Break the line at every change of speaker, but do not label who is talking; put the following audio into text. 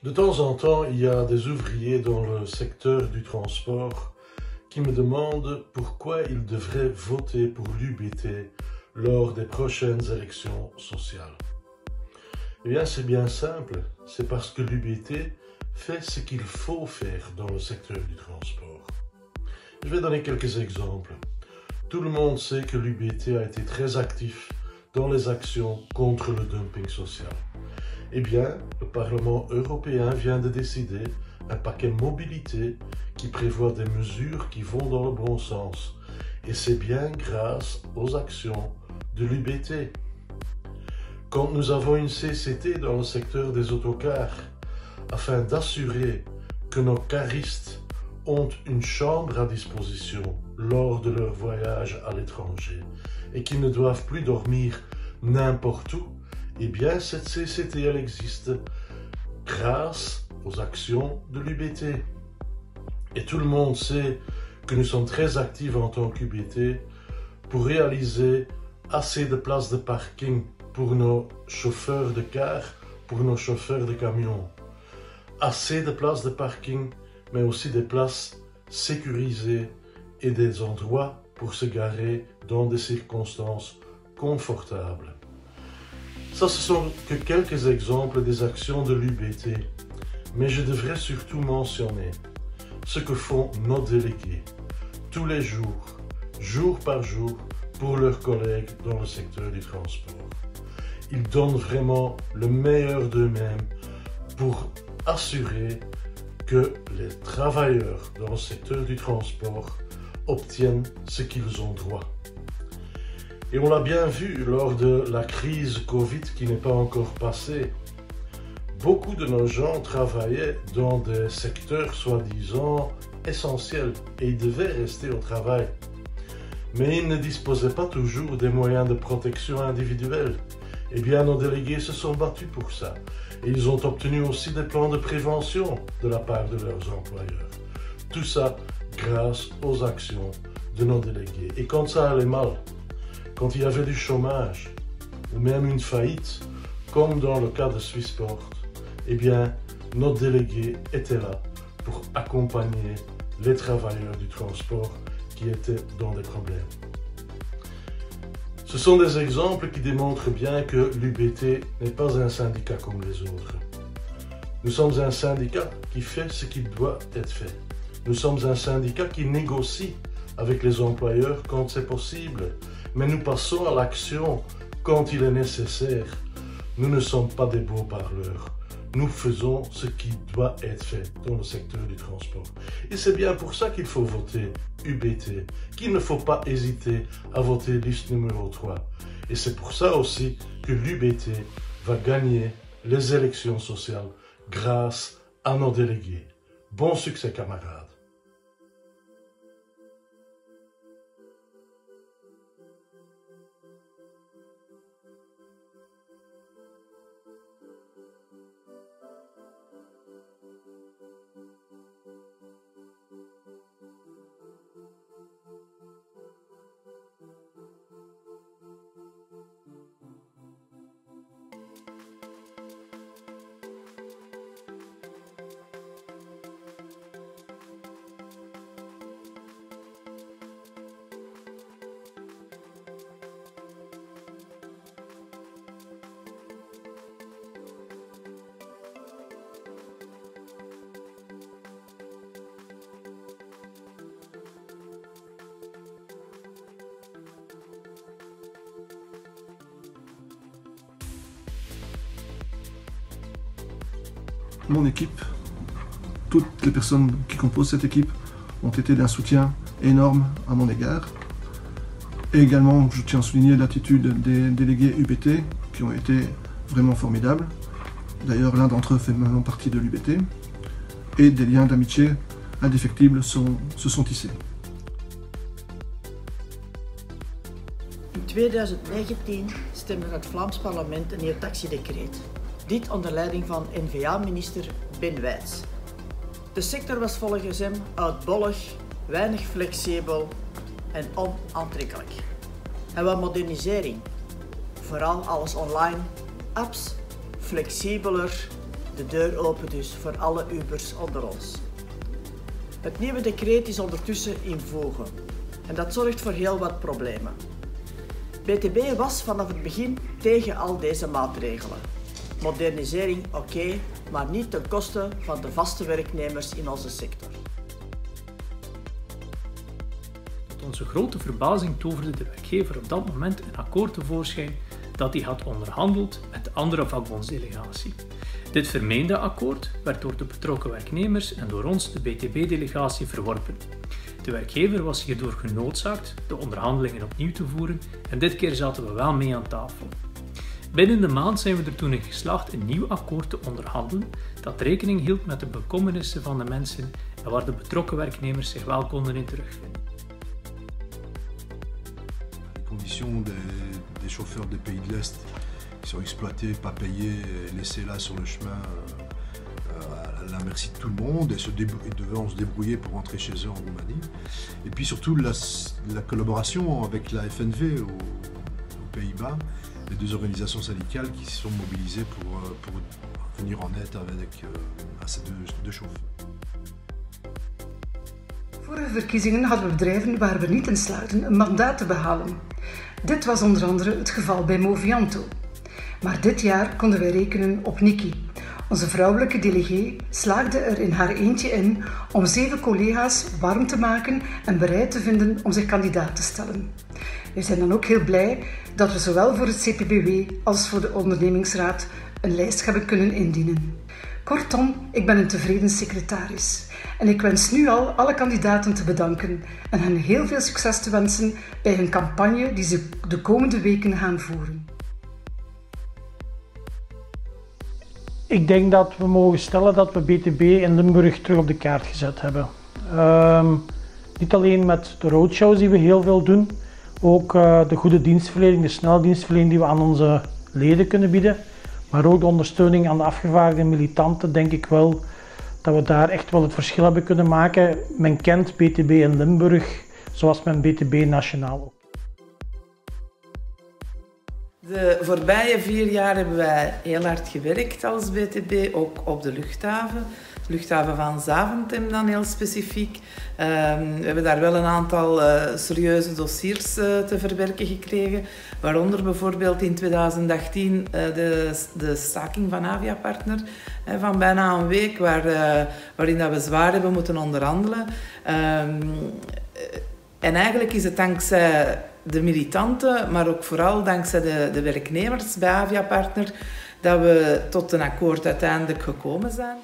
De temps en temps, il y a des ouvriers dans le secteur du transport qui me demandent pourquoi ils devraient voter pour l'UBT lors des prochaines élections sociales. Eh bien, c'est bien simple, c'est parce que l'UBT fait ce qu'il faut faire dans le secteur du transport. Je vais donner quelques exemples. Tout le monde sait que l'UBT a été très actif dans les actions contre le dumping social. Eh bien, le Parlement européen vient de décider un paquet mobilité qui prévoit des mesures qui vont dans le bon sens. Et c'est bien grâce aux actions de l'UBT. Quand nous avons une CCT dans le secteur des autocars, afin d'assurer que nos caristes ont une chambre à disposition lors de leur voyage à l'étranger et qu'ils ne doivent plus dormir n'importe où, eh bien cette CCT elle existe grâce aux actions de l'UBT. Et tout le monde sait que nous sommes très actifs en tant qu'UBT pour réaliser assez de places de parking pour nos chauffeurs de car, pour nos chauffeurs de camions. Assez de places de parking, mais aussi des places sécurisées et des endroits pour se garer dans des circonstances confortables. Ça, ce sont que quelques exemples des actions de l'UBT, mais je devrais surtout mentionner ce que font nos délégués tous les jours, jour par jour, pour leurs collègues dans le secteur du transport. Ils donnent vraiment le meilleur d'eux-mêmes pour assurer que les travailleurs dans le secteur du transport obtiennent ce qu'ils ont droit. Et on l'a bien vu lors de la crise Covid qui n'est pas encore passée. Beaucoup de nos gens travaillaient dans des secteurs soi-disant essentiels et ils devaient rester au travail. Mais ils ne disposaient pas toujours des moyens de protection individuelle. Eh bien, nos délégués se sont battus pour ça. Et ils ont obtenu aussi des plans de prévention de la part de leurs employeurs. Tout ça grâce aux actions de nos délégués. Et quand ça allait mal, quand il y avait du chômage, ou même une faillite, comme dans le cas de Swissport, eh bien, nos délégués étaient là pour accompagner les travailleurs du transport qui étaient dans des problèmes. Ce sont des exemples qui démontrent bien que l'UBT n'est pas un syndicat comme les autres. Nous sommes un syndicat qui fait ce qui doit être fait. Nous sommes un syndicat qui négocie avec les employeurs quand c'est possible, mais nous passons à l'action quand il est nécessaire. Nous ne sommes pas des beaux parleurs. Nous faisons ce qui doit être fait dans le secteur du transport. Et c'est bien pour ça qu'il faut voter UBT, qu'il ne faut pas hésiter à voter liste numéro 3. Et c'est pour ça aussi que l'UBT va gagner les élections sociales grâce à nos délégués. Bon succès, camarades!
Mon équipe, toutes les personnes qui composent cette équipe ont été d'un soutien énorme à mon égard. Et également, je tiens à souligner l'attitude des délégués UBT qui ont été vraiment formidables. D'ailleurs, l'un d'entre eux fait maintenant partie de l'UBT. Et des liens d'amitié indéfectibles se sont tissés.
In 2019 stemde het Vlaams parlement een nieuw taxidecreet. Dit onder leiding van N-VA-minister Ben Wijts. De sector was volgens hem oudbollig, weinig flexibel en onaantrekkelijk. Hij wou modernisering, vooral alles online, apps, flexibeler, De deur open dus voor alle Ubers onder ons. Het nieuwe decreet is ondertussen in voege en dat zorgt voor heel wat problemen. BTB was vanaf het begin tegen al deze maatregelen. Modernisering oké, maar niet ten koste van de vaste werknemers in onze sector.
Tot onze grote verbazing toverde de werkgever op dat moment een akkoord tevoorschijn dat hij had onderhandeld met de andere vakbondsdelegatie. Dit vermeende akkoord werd door de betrokken werknemers en door ons, de BTB-delegatie, verworpen. De werkgever was hierdoor genoodzaakt de onderhandelingen opnieuw te voeren en dit keer zaten we wel mee aan tafel. Binnen de maand zijn we er toen in geslaagd een nieuw akkoord te onderhandelen dat rekening hield met de bekommernissen van de mensen en waar de betrokken werknemers zich wel konden in terugvinden.
Les conditions des chauffeurs des pays de l'Est qui sont exploités, pas payés, laissés là sur le chemin à la merci de tout le monde et devaient se débrouiller pour rentrer chez eux en Roumanie. Et puis surtout la collaboration avec la FNV aux Pays-Bas, les deux organisations syndicales qui se sont mobilisées pour venir en aide à ces deux chauffeurs.
Vorige verkiezingen hadden we bedrijven waar we niet in slaagden een mandaat te behalen. Dit was onder andere het geval bij Movianto. Maar dit jaar konden wij rekenen op Niki. Onze vrouwelijke delegé slaagde er in haar eentje in om 7 collega's warm te maken en bereid te vinden om zich kandidaat te stellen. We zijn dan ook heel blij dat we zowel voor het CPBW als voor de ondernemingsraad een lijst hebben kunnen indienen. Kortom, ik ben een tevreden secretaris. En ik wens nu al alle kandidaten te bedanken en hen heel veel succes te wensen bij hun campagne die ze de komende weken gaan voeren.
Ik denk dat we mogen stellen dat we BTB in Limburg terug op de kaart gezet hebben. Niet alleen met de roadshows die we heel veel doen, ook de goede dienstverlening, de snelle dienstverlening die we aan onze leden kunnen bieden, maar ook de ondersteuning aan de afgevaardigden en militanten, denk ik wel dat we daar echt wel het verschil hebben kunnen maken. Men kent BTB in Limburg, zoals men BTB nationaal ook.
De voorbije 4 jaar hebben wij heel hard gewerkt als BTB, ook op de luchthaven. De luchthaven van Zaventem dan heel specifiek. We hebben daar wel een aantal serieuze dossiers te verwerken gekregen. Waaronder bijvoorbeeld in 2018 de staking van Aviapartner van bijna een week, waarin dat we zwaar hebben moeten onderhandelen. En eigenlijk is het dankzij de militanten, maar ook vooral dankzij de werknemers bij Aviapartner, dat we tot een akkoord uiteindelijk gekomen zijn.